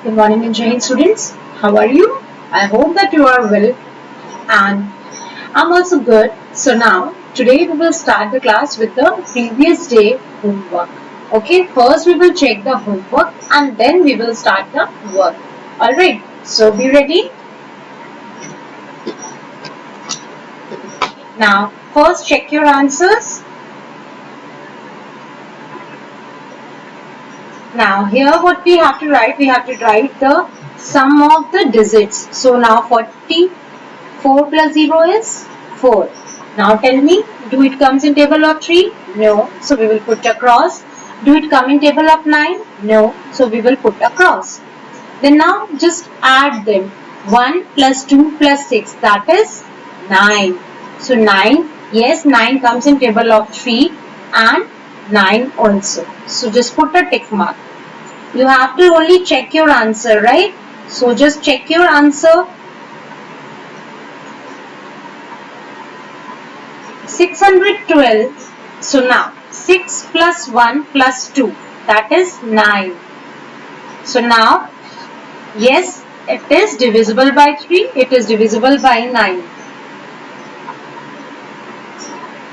Good morning, engineering students. How are you? I hope that you are well, and I'm also good. So now, today we will start the class with the previous day homework. Okay, first we will check the homework and then we will start the work. Alright, so be ready. Now, first check your answers. Now here what we have to write the sum of the digits. So now 44 plus 0 is 4. Now tell me, do it comes in table of 3? No. So we will put a cross. Do it come in table of 9? No. So we will put a cross. Then now just add them. 1 plus 2 plus 6, that is 9. So 9, yes, 9 comes in table of 3 and 9 also. So just put a tick mark. You have to only check your answer, right? So just check your answer. 612. So now 6 plus 1 plus 2, that is 9. So now, yes, it is divisible by 3. It is divisible by 9.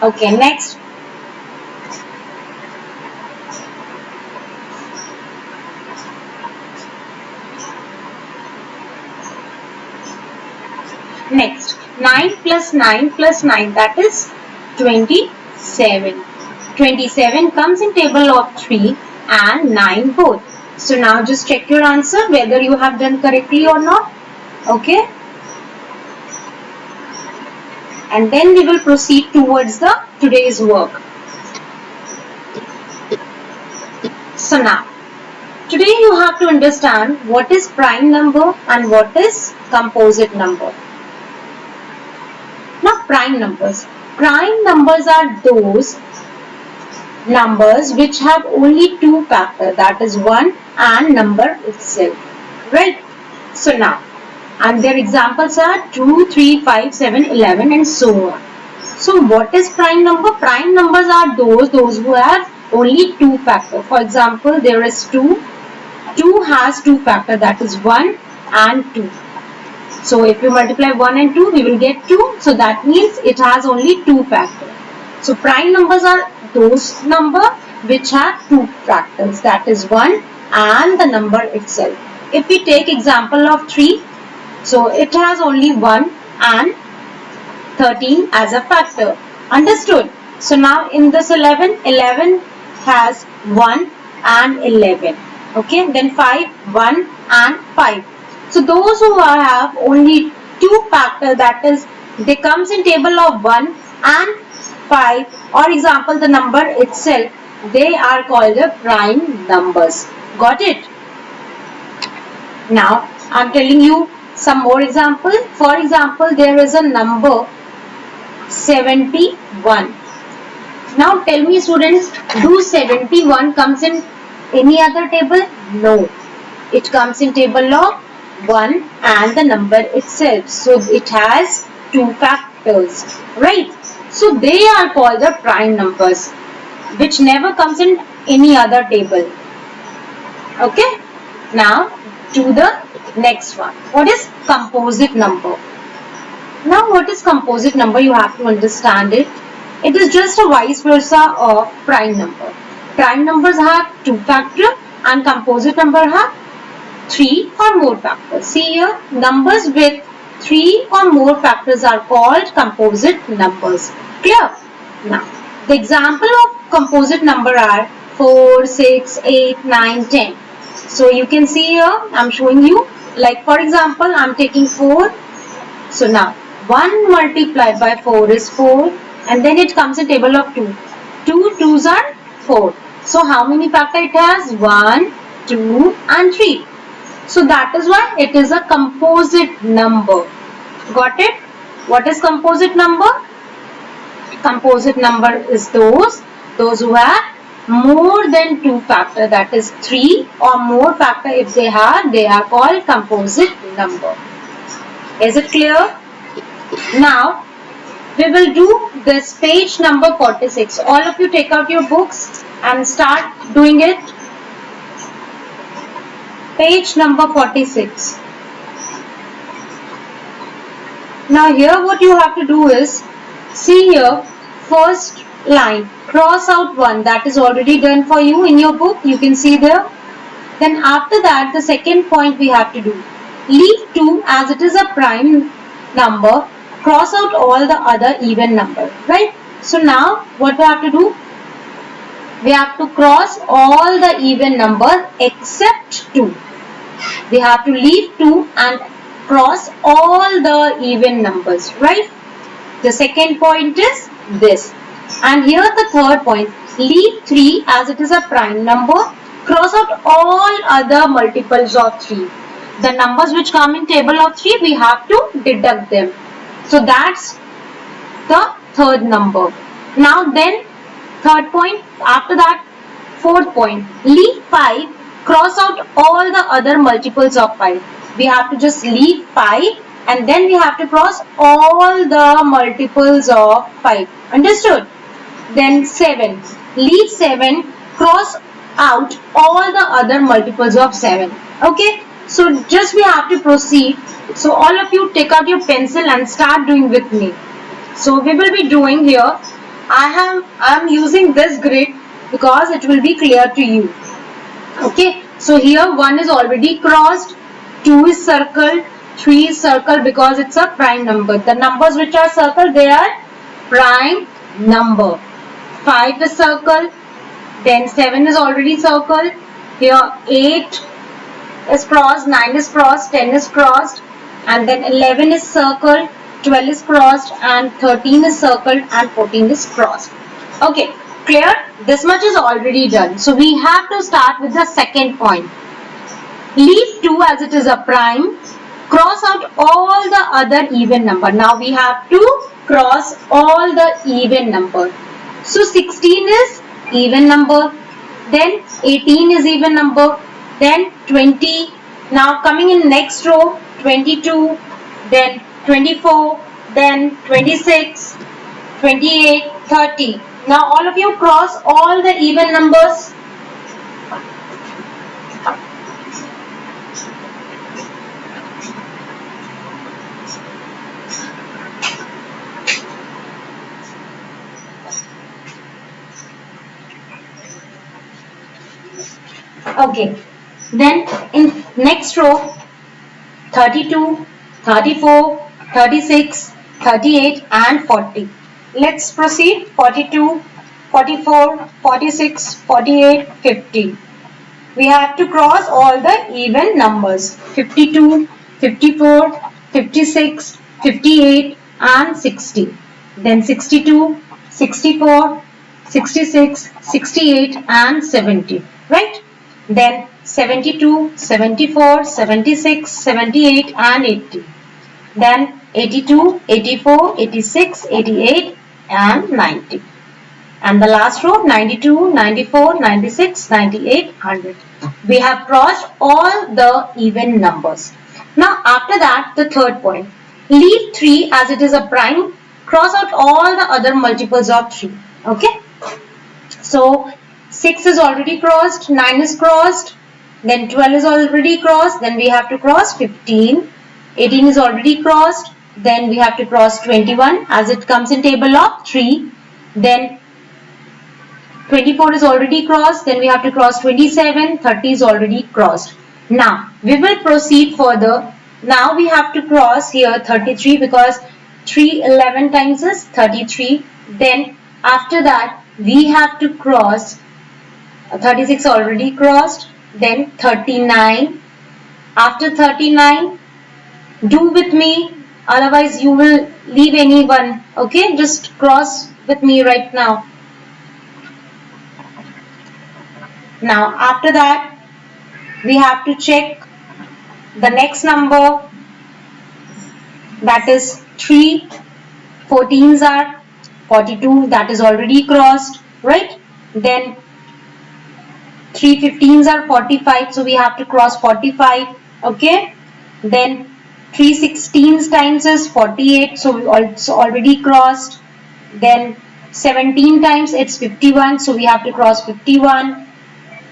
Okay, next. Next, 9 plus 9 plus 9, that is 27. 27 comes in table of 3 and 9 both. So now just check your answer whether you have done correctly or not. Okay. And then we will proceed towards the today's work. So now, today you have to understand what is prime number and what is composite number. Now prime numbers. Prime numbers are those numbers which have only two factors, that is 1 and number itself. Right? So now, and their examples are 2, 3, 5, 7, 11 and so on. So what is prime number? Prime numbers are those who have only two factors. For example, there is 2. 2 has two factors, that is 1 and 2. So if you multiply 1 and 2, we will get 2. So that means it has only two factors. So prime numbers are those numbers which have two factors, that is 1 and the number itself. If we take example of 3, so it has only 1 and 13 as a factor. Understood? So now in this 11 has 1 and 11. Okay, then 5, 1 and 5. So those who have only two factors, that is they comes in table of 1 and 5, or example the number itself, they are called the prime numbers. Got it? Now I am telling you some more example. For example, there is a number 71. Now tell me students, do 71 comes in any other table? No. It comes in table of 1 and the number itself. So it has two factors, right? So they are called the prime numbers, which never comes in any other table. Okay? Now to the next one. What is composite number? Now what is composite number? You have to understand it. It is just a vice versa of prime number. Prime numbers have two factors and composite number have 3 or more factors. See here, numbers with 3 or more factors are called composite numbers. Clear? Now, the example of composite number are 4, 6, 8, 9, 10. So you can see here, I am showing you, like for example, I am taking 4. So now, 1 multiplied by 4 is 4 and then it comes in table of 2. 2 2s are 4. So how many factors it has? 1, 2 and 3. So that is why it is a composite number. Got it? What is composite number? Composite number is those who have more than two factors, that is 3 or more factor. If they are called composite number. Is it clear? Now we will do this page number 46. All of you take out your books and start doing it. Page number 46. Now here what you have to do is, see here, first line, cross out 1, that is already done for you in your book, you can see there. Then after that, the second point we have to do, leave 2 as it is a prime number, cross out all the other even number, right? So now what we have to do, we have to cross all the even number except 2. We have to leave 2 and cross all the even numbers, right? The second point is this. And here the third point, leave 3 as it is a prime number, cross out all other multiples of 3. The numbers which come in table of 3, we have to deduct them. So that's the third number. Now then, third point, after that, fourth point, leave 5, cross out all the other multiples of 5. We have to just leave 5 and then we have to cross all the multiples of 5. Understood? Then 7. Leave 7, cross out all the other multiples of 7. Okay? So just we have to proceed. So all of you take out your pencil and start doing with me. So we will be doing here. I am using this grid because it will be clear to you. Okay? So here 1 is already crossed, 2 is circled, 3 is circled because it's a prime number. The numbers which are circled, they are prime number. 5 is circled, then 7 is already circled. Here 8 is crossed, 9 is crossed, 10 is crossed, and then 11 is circled, 12 is crossed, and 13 is circled, and 14 is crossed. Okay, clear? This much is already done. So we have to start with the second point. Leave 2 as it is a prime, cross out all the other even number. Now we have to cross all the even number. So 16 is even number, then 18 is even number, then 20. Now coming in next row, 22, then 24, then 26, 28, 30. Now all of you cross all the even numbers. Okay, then in next row, 32, 34, 36, 38 and 40. Let's proceed. 42, 44, 46, 48, 50. We have to cross all the even numbers. 52, 54, 56, 58 and 60. Then 62, 64, 66, 68 and 70. Right? Then 72, 74, 76, 78 and 80. Then 82, 84, 86, 88 and 90. And the last row 92, 94, 96, 98, 100. We have crossed all the even numbers. Now after that, the third point. Leave 3 as it is a prime. Cross out all the other multiples of 3. Okay. So 6 is already crossed, 9 is crossed, then 12 is already crossed, then we have to cross 15, 18 is already crossed, then we have to cross 21 as it comes in table of 3, then 24 is already crossed, then we have to cross 27, 30 is already crossed. Now we will proceed further. Now we have to cross here 33 because 3 11 times is 33. Then after that we have to cross 36 already crossed, then 39. After 39, do with me, otherwise you will leave anyone. Okay, just cross with me right now. Now after that, we have to check the next number, that is 3 14s are 42, that is already crossed, right? Then 3 15s are 45, so we have to cross 45. Okay, then 3 16s times is 48, so we also already crossed. Then 17 times it's 51, so we have to cross 51.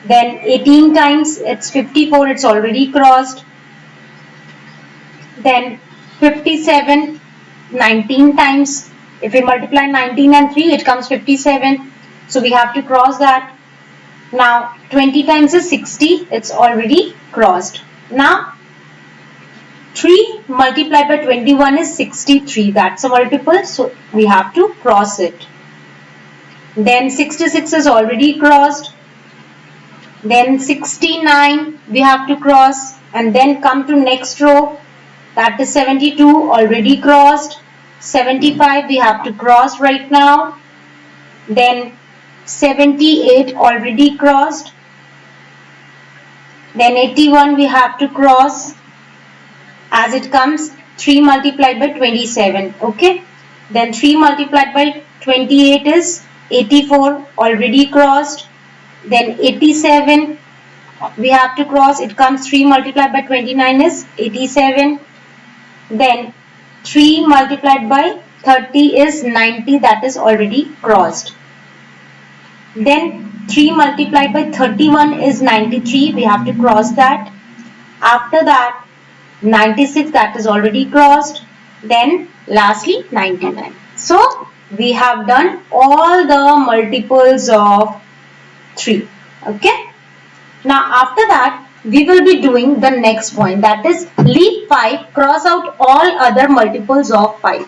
Then 18 times, it's 54, it's already crossed. Then 57, 19 times. If we multiply 19 and 3, it comes 57. So we have to cross that. Now 20 times is 60, it's already crossed. Now 3 multiplied by 21 is 63, that's a multiple, so we have to cross it. Then 66 is already crossed. Then 69 we have to cross, and then come to next row, that is 72, already crossed. 75 we have to cross right now. Then 78 already crossed. Then 81 we have to cross, as it comes 3 multiplied by 27. Okay. Then 3 multiplied by 28 is 84, already crossed. Then 87 we have to cross, it comes 3 multiplied by 29 is 87. Then 3 multiplied by 30 is 90, that is already crossed. Then 3 multiplied by 31 is 93, we have to cross that. After that 96, that is already crossed. Then lastly 99. So we have done all the multiples of 3. Okay. Now after that we will be doing the next point, that is leave 5, cross out all other multiples of 5.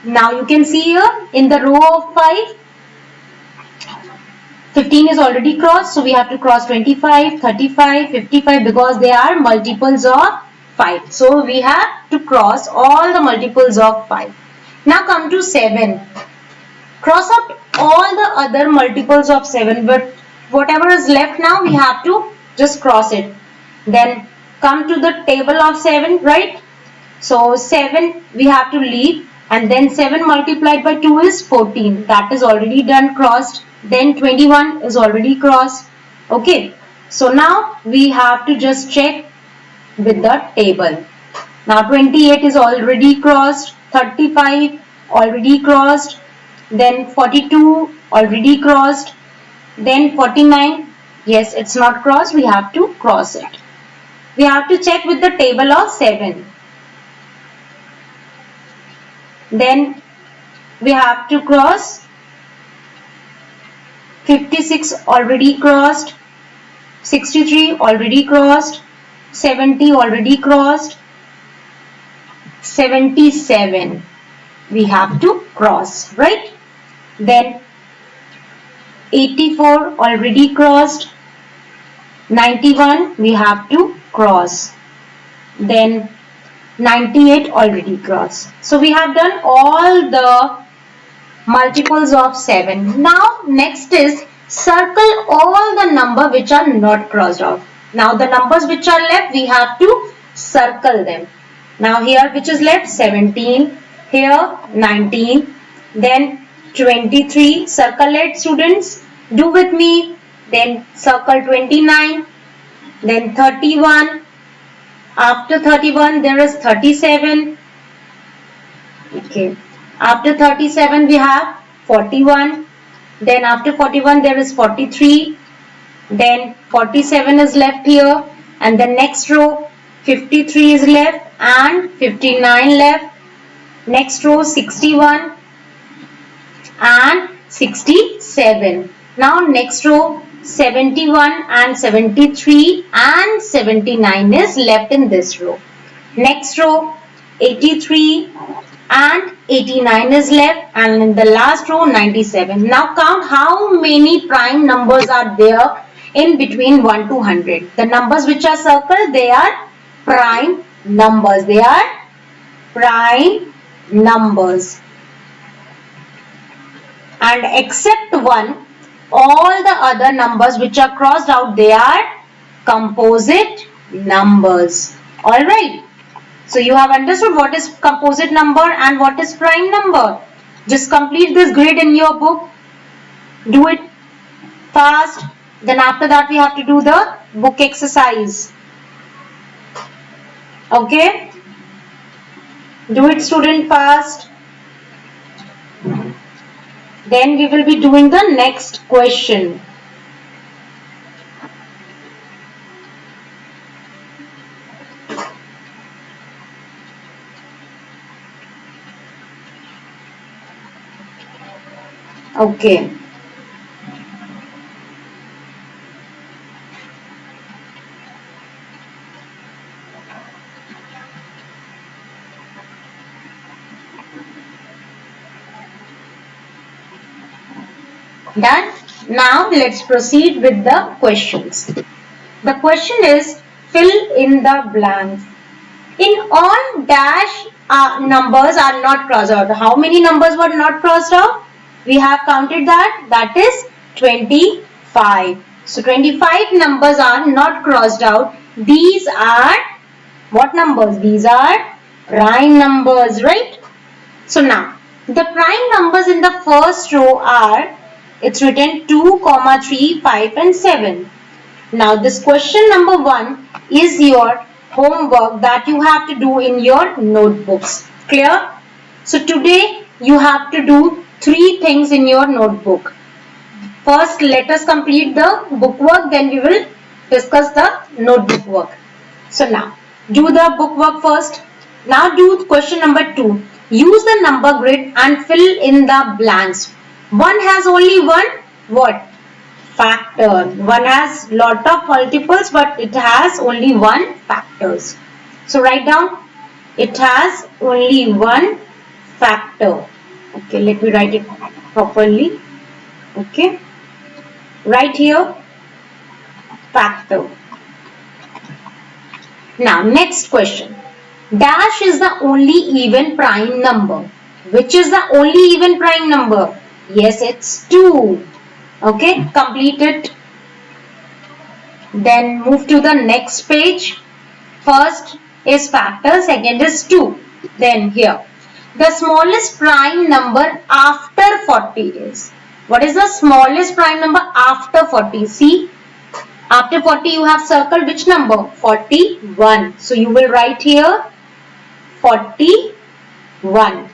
Now you can see here in the row of 5, 15 is already crossed, so we have to cross 25, 35, 55 because they are multiples of 5. So we have to cross all the multiples of 5. Now come to 7. Cross out all the other multiples of 7, but whatever is left now we have to just cross it. Then come to the table of 7, right? So 7 we have to leave, and then 7 multiplied by 2 is 14, that is already done, crossed. Then 21 is already crossed. Okay, so now we have to just check with the table. Now 28 is already crossed, 35 already crossed, then 42 already crossed, then 49, yes, it's not crossed, we have to cross it. We have to check with the table of 7. Then we have to cross 56, already crossed, 63 already crossed, 70 already crossed, 77 we have to cross, right? Then 84 already crossed, 91 we have to cross, then 98 already crossed. So we have done all the multiples of 7. Now next is circle all the number which are not crossed out. Now the numbers which are left we have to circle them. Now here which is left, 17, here 19, then 23, circle it students, do with me. Then circle 29, then 31, after 31 there is 37. Okay, after 37 we have 41, then after 41 there is 43, then 47 is left here, and the next row 53 is left and 59 left. Next row 61 and 67. Now next row 71 and 73 and 79 is left in this row. Next row 83 and 89 is left, and in the last row 97. Now count how many prime numbers are there in between 1 to 100. The numbers which are circled, they are prime numbers. They are prime numbers. And except 1, all the other numbers which are crossed out, they are composite numbers. Alright. So you have understood what is composite number and what is prime number. Just complete this grid in your book. Do it fast. Then after that we have to do the book exercise. Okay. Do it student fast. Then we will be doing the next question. Okay. Done. Now let's proceed with the questions. The question is, fill in the blanks. In all dash numbers are not crossed out. How many numbers were not crossed out? We have counted that. That is 25. So 25 numbers are not crossed out. These are what numbers? These are prime numbers, right? So now the prime numbers in the first row are, it's written 2, 3, 5 and 7. Now this question number 1 is your homework that you have to do in your notebooks. Clear? So today you have to do 3 things in your notebook. First let us complete the book work, then we will discuss the notebook work. So now do the book work first. Now do question number 2. Use the number grid and fill in the blanks. One has only one what? Factor. One has lot of multiples but it has only one factors. So write down, it has only one factor. Okay, let me write it properly. Okay, right here, factor. Now next question. Dash is the only even prime number. Which is the only even prime number? Yes, it's 2. Okay, complete it. Then move to the next page. First is factor, second is 2. Then here, the smallest prime number after 40 is. What is the smallest prime number after 40? See, after 40 you have circled which number? 41. So you will write here 41.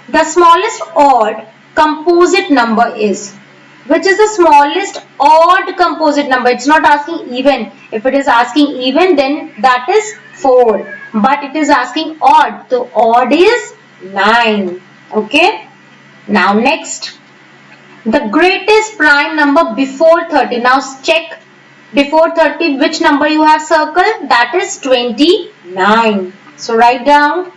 The smallest odd composite number is. Which is the smallest odd composite number? It's not asking even. If it is asking even, then that is 4. But it is asking odd. So odd is 9. Okay. Now next. The greatest prime number before 30. Now check before 30 which number you have circled. That is 29. So write down.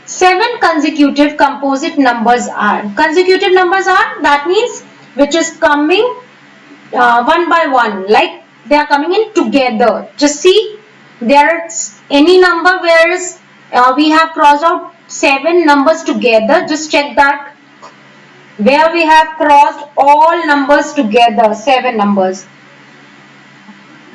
7 consecutive composite numbers are. Consecutive numbers are, that means which is coming one by one, like they are coming in together. Just see, there's any number where we have crossed out 7 numbers together. Just check that. Where we have crossed all numbers together, 7 numbers.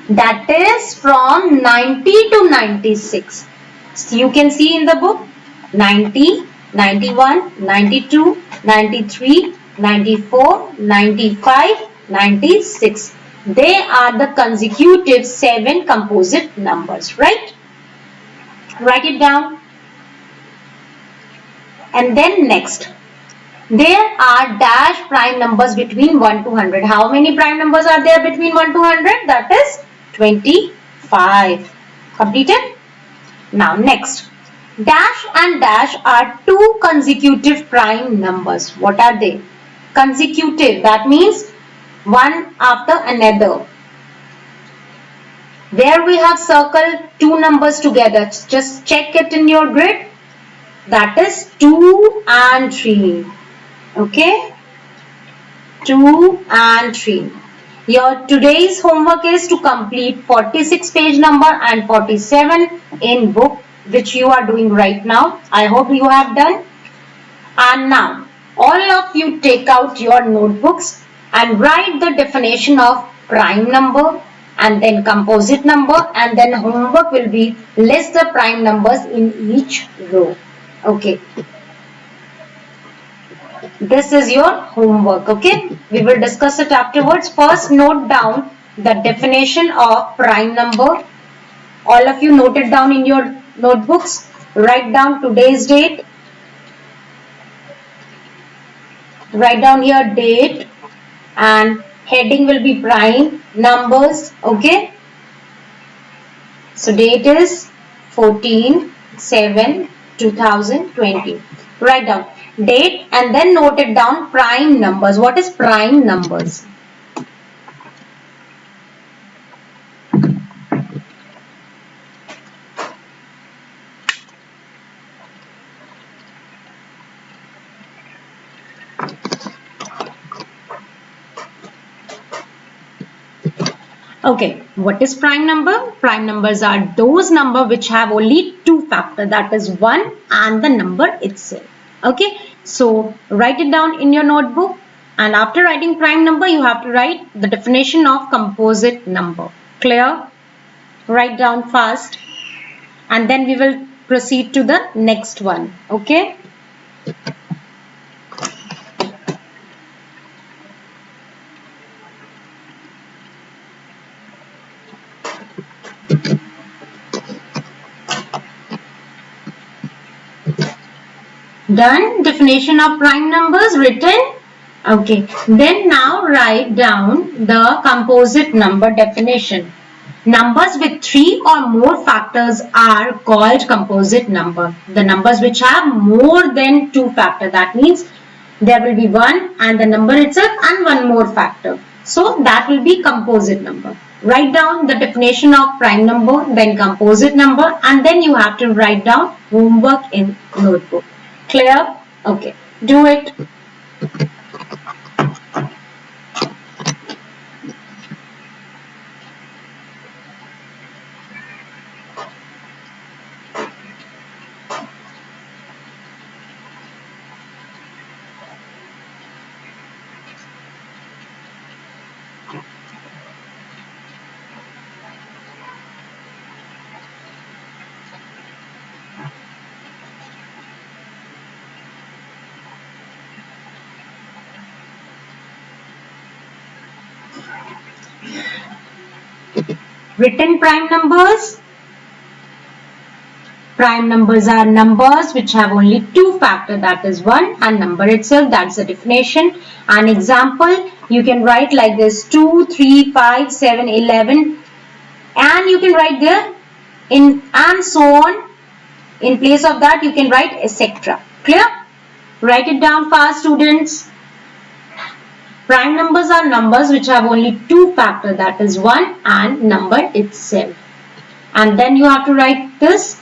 That is from 90 to 96. So you can see in the book. 90, 91, 92, 93, 94, 95, 96. They are the consecutive 7 composite numbers, right? Write it down. And then next, there are dash prime numbers between 1 to 100. How many prime numbers are there between 1 to 100? That is 25. Completed? Now next. Dash and dash are 2 consecutive prime numbers. What are they? Consecutive, that means one after another. There we have circled 2 numbers together. Just check it in your grid. That is 2 and 3. Okay? 2 and 3. Your today's homework is to complete 46 page number and 47 in book, which you are doing right now. I hope you have done. And now all of you take out your notebooks and write the definition of prime number and then composite number, and then homework will be list the prime numbers in each row. Okay. This is your homework. Okay. We will discuss it afterwards. First note down the definition of prime number. All of you note it down in your notebooks. Write down today's date. Write down here date and heading will be prime. numbers. Okay, so date is 14/7/2020. Write down date and then note it down prime numbers. What is prime numbers? Okay, what is prime number? Prime numbers are those number which have only two factors, that is 1 and the number itself. Okay, so write it down in your notebook, and after writing prime number you have to write the definition of composite number. Clear? Write down fast and then we will proceed to the next one. Okay, done. Definition of prime numbers written. Okay, then now write down the composite number definition. Numbers with 3 or more factors are called composite number. The numbers which have more than 2 factors, that means there will be 1 and the number itself and one more factor. So that will be composite number. Write down the definition of prime number, then composite number, and then you have to write down homework in notebook. Clear? Okay, do it. Written prime numbers. Prime numbers are numbers which have only 2 factors, that is 1 and number itself. That's the definition. An example you can write like this: 2, 3, 5, 7, 11, and you can write there in and so on. In place of that you can write etc. Clear? Write it down fast, students. Prime numbers are numbers which have only 2 factors, that is 1 and number itself. And then you have to write this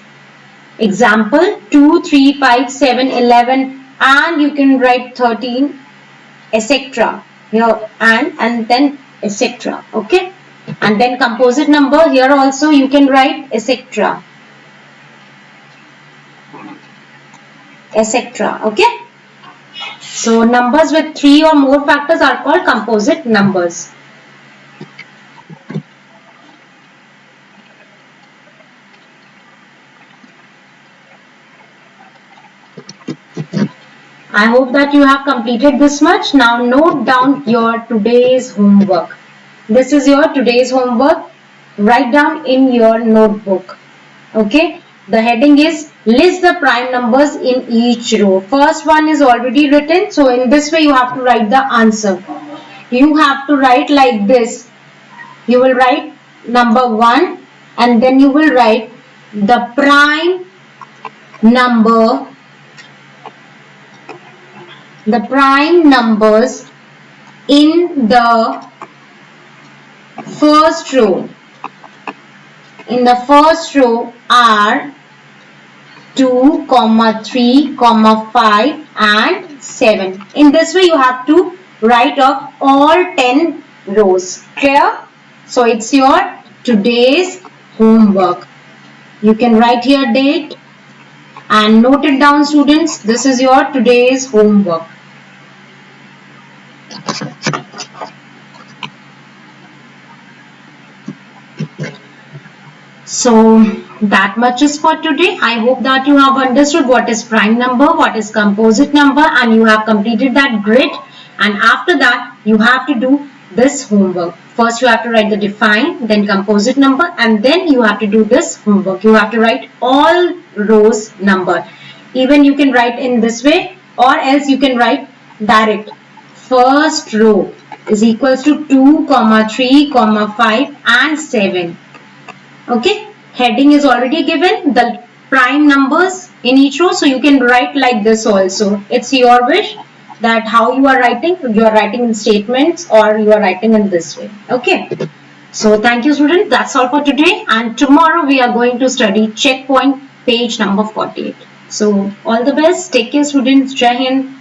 example: 2, 3, 5, 7, 11, and you can write 13, etc. here and then etc. Okay, and then composite number, here also you can write etc. Okay, so numbers with 3 or more factors are called composite numbers. I hope that you have completed this much. Now note down your today's homework. This is your today's homework. Write down in your notebook. Okay, the heading is list the prime numbers in each row. First one is already written, so in this way you have to write the answer. You have to write like this. You will write number 1 and then you will write the prime numbers in the first row. In the first row are 2, 3, 5 and 7. In this way you have to write off all 10 rows. Clear? So it's your today's homework. You can write here date and note it down, students. This is your today's homework. So that much is for today. I hope that you have understood what is prime number, what is composite number, and you have completed that grid. And after that you have to do this homework. First you have to write the define, then composite number, and then you have to do this homework. You have to write all rows number. Even you can write in this way, or else you can write direct first row is equals to 2, 3, 5 and 7. Okay, heading is already given, the prime numbers in each row, so you can write like this also. It's your wish that how you are writing in statements or you are writing in this way. Okay, so thank you students, that's all for today, and tomorrow we are going to study checkpoint page number 48. So all the best, take care students, Jai Hind.